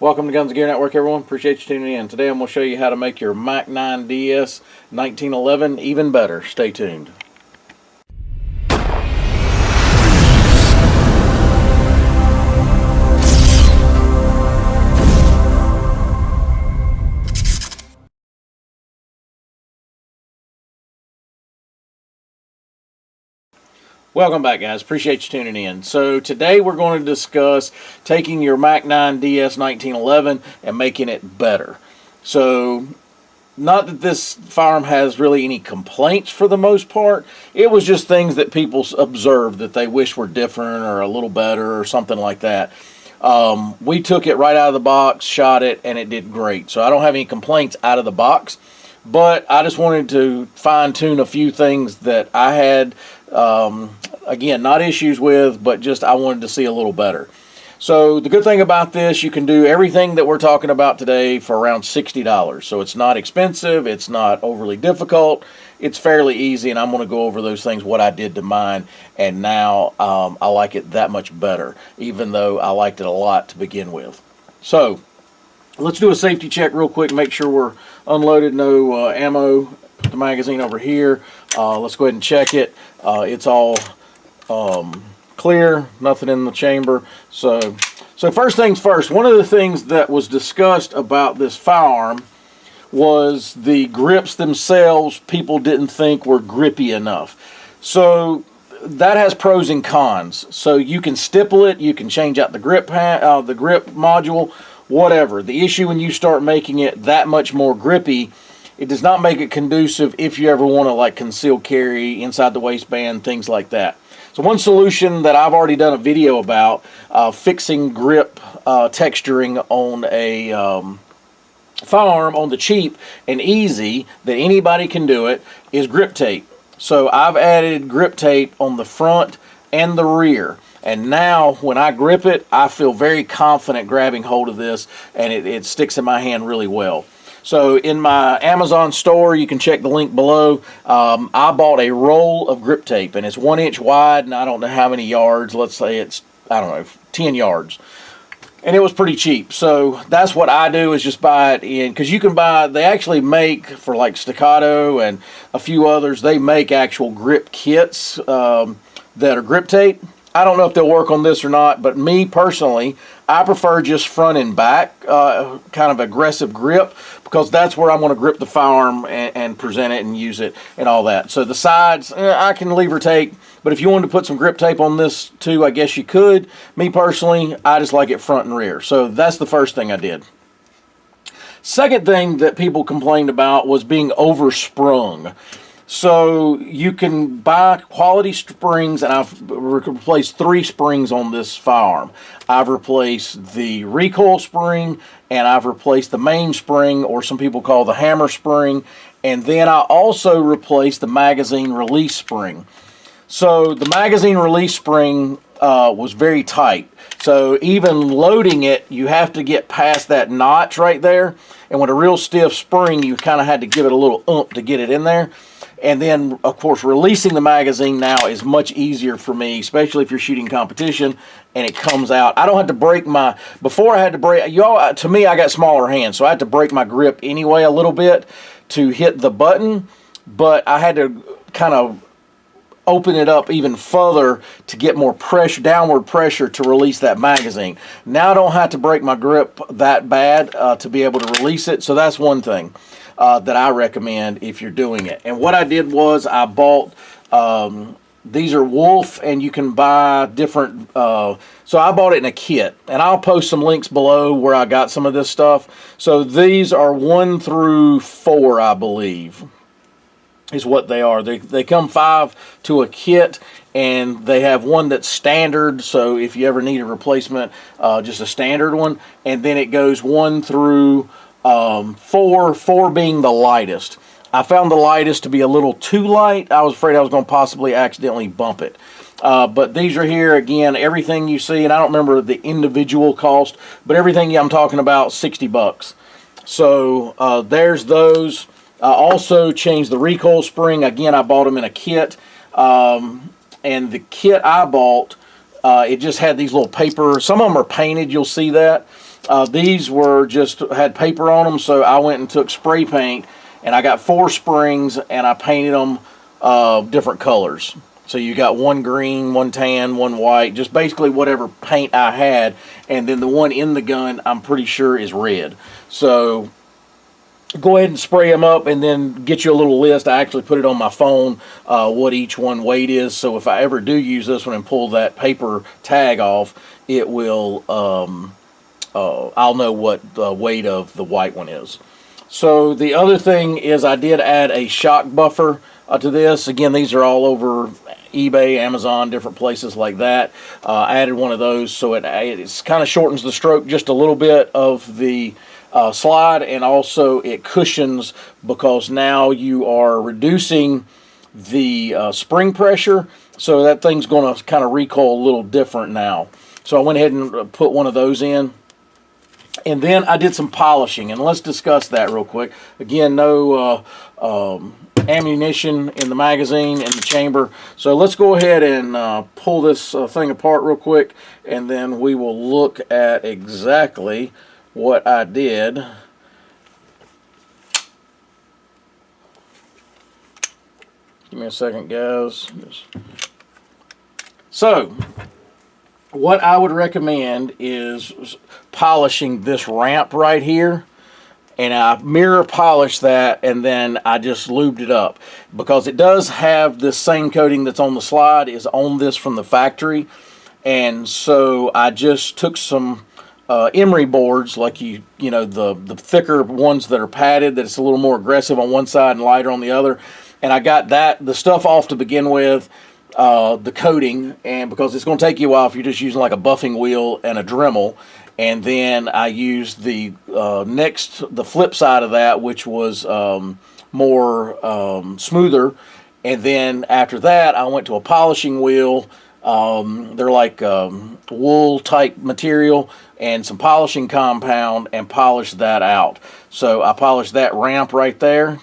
Welcome to Guns and Gear Network, everyone. Appreciate you tuning in. Today I'm going to show you how to make your Mac 9 DS 1911 even better. Stay tuned. Welcome back, guys. Appreciate you tuning in. So today we're going to discuss taking your Mac 9 DS 1911 and making it better. So not that this firearm has really any complaints for the most part. It was just things that people observed that they wish were different or a little better or something like that. We took it right out of the box, shot it, and it did great. So I don't have any complaints out of the box. But I just wanted to fine-tune a few things that I had, again, not issues with, but just I wanted to see a little better. So the good thing about this, you can do everything that we're talking about today for around $60. So it's not expensive, it's not overly difficult, it's fairly easy, and I'm going to go over those things, what I did to mine, and now I like it that much better, even though I liked it a lot to begin with. So let's do a safety check real quick, make sure we're unloaded, no ammo. Put the magazine over here. Let's go ahead and check it. It's all clear, nothing in the chamber. So first things first, one of the things that was discussed about this firearm was the grips themselves. People didn't think were grippy enough. So that has pros and cons. So you can stipple it, you can change out the grip module, whatever. The issue when you start making it that much more grippy, it does not make it conducive if you ever want to like conceal carry inside the waistband, things like that. So one solution that I've already done a video about, fixing grip texturing on a firearm on the cheap and easy that anybody can do it, is grip tape. So I've added grip tape on the front and the rear. And now when I grip it, I feel very confident grabbing hold of this, and it sticks in my hand really well. So in my Amazon store, you can check the link below. I bought a roll of grip tape, and it's 1 inch wide, and I don't know how many yards. Let's say it's, I don't know, 10 yards. And it was pretty cheap. So that's what I do, is just buy it in, because you can buy, they actually make, for like Staccato and a few others, they make actual grip kits that are grip tape. I don't know if they'll work on this or not, but me personally, I prefer just front and back, kind of aggressive grip, because that's where I'm going to grip the firearm and present it and use it and all that. So the sides, I can lever tape, but if you wanted to put some grip tape on this too, I guess you could. Me personally, I just like it front and rear. So that's the first thing I did. Second thing that people complained about was being oversprung. So you can buy quality springs, and I've replaced 3 springs on this firearm. I've replaced the recoil spring, and I've replaced the main spring, or some people call the hammer spring, and then I also replaced the magazine release spring. So the magazine release spring was very tight. So even loading it, you have to get past that notch right there, and with a real stiff spring, you kind of had to give it a little oomph to get it in there. And then, of course, releasing the magazine now is much easier for me, especially if you're shooting competition and it comes out. I don't have to break my, before I had to break, to me, I got smaller hands, so I had to break my grip anyway a little bit to hit the button, but I had to kind of open it up even further to get more pressure, downward pressure, to release that magazine. Now I don't have to break my grip that bad to be able to release it, so that's one thing that I recommend if you're doing it. And what I did was I bought, these are Wolff, and you can buy different, so I bought it in a kit, and I'll post some links below where I got some of this stuff. So these are 1 through 4, I believe, is what they are. They come 5 to a kit, and they have one that's standard, so if you ever need a replacement, just a standard one, and then it goes 1 through 4 being the lightest. I found the lightest to be a little too light. I was afraid I was going to possibly accidentally bump it. But these are here, again, everything you see, and I don't remember the individual cost, but everything I'm talking about, $60. So there's those. I also changed the recoil spring. Again, I bought them in a kit. And the kit I bought, it just had these little paper, some of them are painted, you'll see that. These were just had paper on them, so I went and took spray paint, and I got 4 springs, and I painted them different colors. So you got one green, one tan, one white, just basically whatever paint I had, and then the one in the gun I'm pretty sure is red. So go ahead and spray them up, and then get you a little list. I actually put it on my phone what each one weight is, so if I ever do use this one and pull that paper tag off, it will I'll know what the weight of the white one is. So the other thing is I did add a shock buffer to this. Again, these are all over eBay, Amazon, different places like that. I added one of those, so it kind of shortens the stroke just a little bit of the slide, and also it cushions, because now you are reducing the spring pressure, so that thing's going to kind of recoil a little different now. So I went ahead and put one of those in. And then I did some polishing, and let's discuss that real quick. Again, no ammunition in the magazine, in the chamber. So let's go ahead and pull this thing apart real quick, and then we will look at exactly what I did. Give me a second, guys. So what I would recommend is polishing this ramp right here, and I mirror polish that, and then I just lubed it up, because it does have this same coating that's on the slide is on this from the factory. And so I just took some emery boards, like you know the thicker ones that are padded, that it's a little more aggressive on one side and lighter on the other, and I got the stuff off to begin with, the coating, and because it's going to take you a while if you're just using like a buffing wheel and a Dremel. And then I used the flip side of that, which was more smoother. And then after that, I went to a polishing wheel. They're like wool type material, and some polishing compound, and polished that out. So I polished that ramp right there,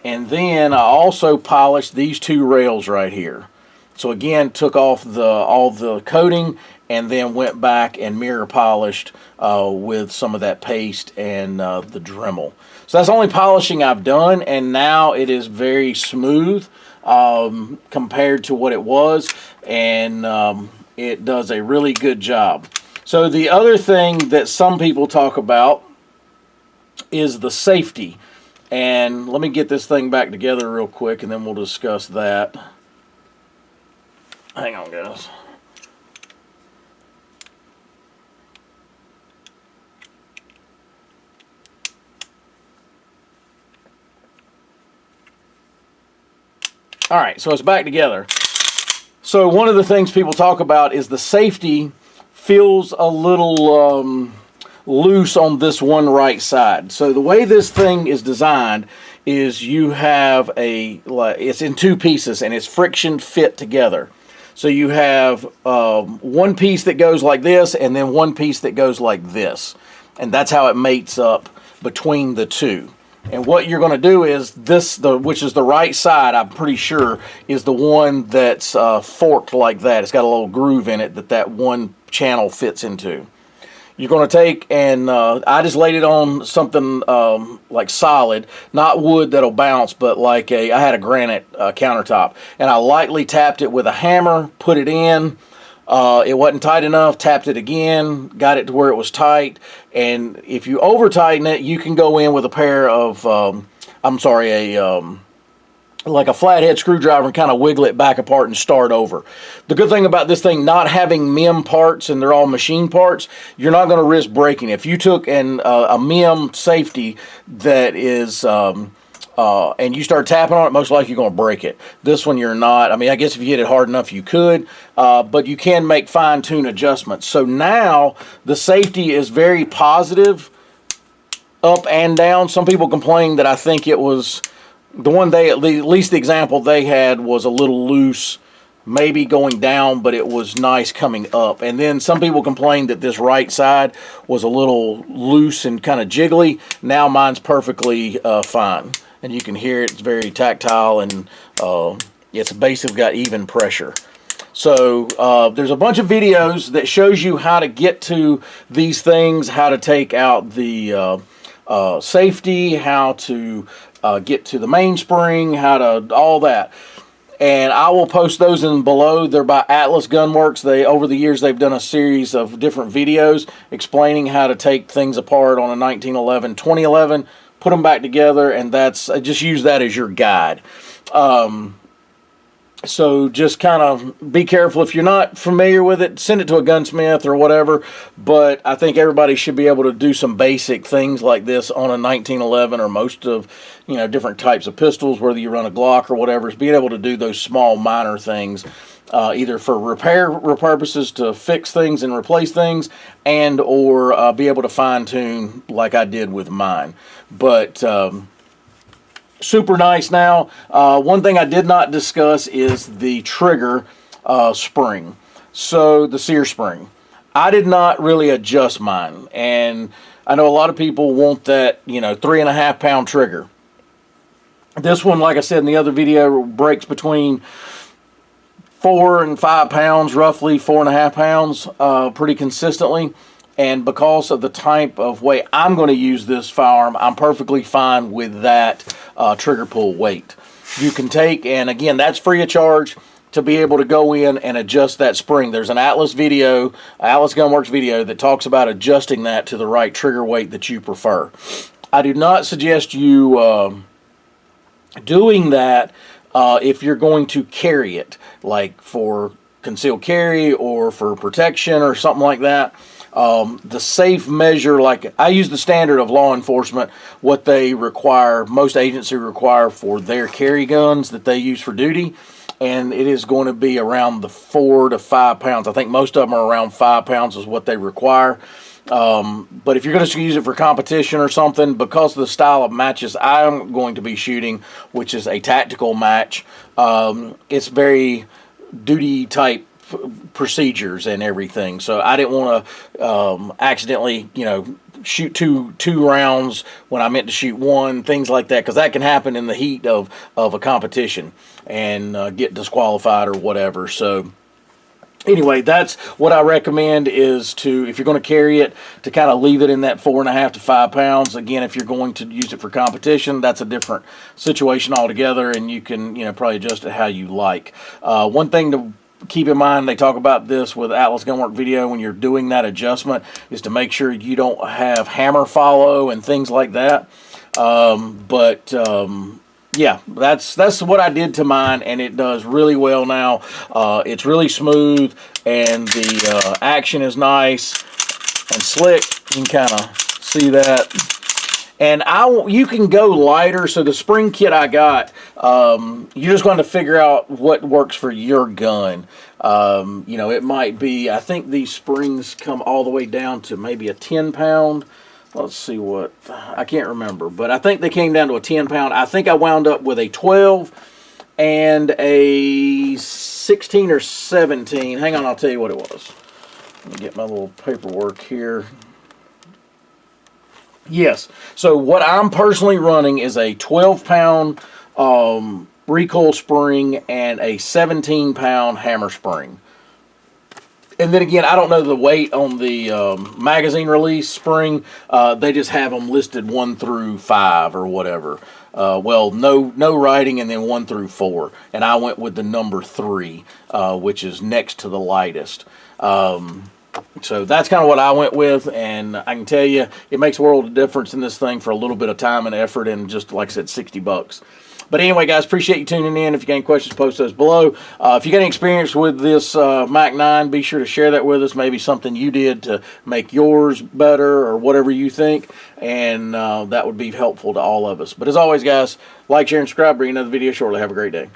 and then I also polished these 2 rails right here. So again, took off all the coating, and then went back and mirror polished with some of that paste and the Dremel. So that's the only polishing I've done, and now it is very smooth compared to what it was, and it does a really good job. So the other thing that some people talk about is the safety. And let me get this thing back together real quick, and then we'll discuss that. Hang on, guys. All right, so it's back together. So one of the things people talk about is the safety feels a little loose on this one right side. So the way this thing is designed is you have it's in 2 pieces, and it's friction fit together. So you have one piece that goes like this, and then one piece that goes like this. And that's how it mates up between the 2. And what you're going to do is this, which is the right side, I'm pretty sure, is the one that's forked like that. It's got a little groove in it that one channel fits into. You're going to take, and I just laid it on something like solid, not wood that'll bounce, but like I had a granite countertop, and I lightly tapped it with a hammer, put it in. It wasn't tight enough, tapped it again, got it to where it was tight. And if you over tighten it, you can go in with a pair of like a flathead screwdriver, and kind of wiggle it back apart and start over. The good thing about this thing not having MIM parts, and they're all machine parts, you're not going to risk breaking it. If you took a MIM safety that is and you start tapping on it, most likely you're going to break it. This one you're not. I mean, I guess if you hit it hard enough you could, but you can make fine-tune adjustments. So now the safety is very positive, up and down. Some people complain that I think it was the one at least the example they had was a little loose, maybe going down, but it was nice coming up. And then some people complained that this right side was a little loose and kind of jiggly. Now mine's perfectly fine. And you can hear it, it's very tactile, and it's basically got even pressure. So there's a bunch of videos that shows you how to get to these things, how to take out the safety, how to get to the mainspring, how to all that. And I will post those in below. They're by Atlas Gunworks. Over the years, they've done a series of different videos explaining how to take things apart on a 1911, 2011, put them back together, and just use that as your guide. So just kind of be careful. If you're not familiar with it, send it to a gunsmith or whatever. But I think everybody should be able to do some basic things like this on a 1911 or most of, different types of pistols, whether you run a Glock or whatever, is being able to do those small minor things, either for repair purposes to fix things and replace things, and or be able to fine tune like I did with mine. But super nice now. One thing I did not discuss is the trigger spring. So the sear spring. I did not really adjust mine. And I know a lot of people want that, 3.5 pound trigger. This one, like I said in the other video, breaks between 4 and 5 pounds, roughly 4.5 pounds, pretty consistently. And because of the type of way I'm going to use this firearm, I'm perfectly fine with that trigger pull weight. You can take, and again, that's free of charge to be able to go in and adjust that spring. There's an Atlas Gunworks video that talks about adjusting that to the right trigger weight that you prefer. I do not suggest you doing that if you're going to carry it, like for concealed carry or for protection or something like that. The safe measure, like I use the standard of law enforcement, what they require, most agencies require for their carry guns that they use for duty, and it is going to be around the 4 to 5 pounds. I think most of them are around 5 pounds is what they require. But if you're going to use it for competition or something, because of the style of matches I'm going to be shooting, which is a tactical match, it's very duty type procedures and everything. So I didn't want to accidentally, shoot two rounds when I meant to shoot one, things like that, because that can happen in the heat of a competition and get disqualified or whatever. So anyway, that's what I recommend, is to, if you're going to carry it, to kind of leave it in that 4.5 to 5 pounds. Again, if you're going to use it for competition, that's a different situation altogether, and you can, probably adjust it how you like. One thing to keep in mind, they talk about this with Atlas Gunwork video, when you're doing that adjustment, is to make sure you don't have hammer follow and things like that. Yeah, that's what I did to mine, and it does really well now. It's really smooth, and the action is nice and slick. You can kind of see that. And you can go lighter. So the spring kit I got, you're just going to figure out what works for your gun. It might be, I think these springs come all the way down to maybe a 10 pound. Let's see what, I can't remember, but I think they came down to a 10 pound. I think I wound up with a 12 and a 16 or 17. Hang on, I'll tell you what it was. Let me get my little paperwork here. Yes, so what I'm personally running is a 12 pound recoil spring and a 17 pound hammer spring. And then again, I don't know the weight on the magazine release spring. They just have them listed 1 through 5 or whatever. Well, no writing, and then 1 through 4. And I went with the number 3, which is next to the lightest. So that's kind of what I went with, and I can tell you, it makes a world of difference in this thing for a little bit of time and effort, and just like I said, $60. But anyway, guys, appreciate you tuning in. If you got any questions, post those below. If you got any experience with this Mac 9, be sure to share that with us. Maybe something you did to make yours better or whatever you think, and that would be helpful to all of us. But as always, guys, like, share, and subscribe. Bring another video shortly. Have a great day.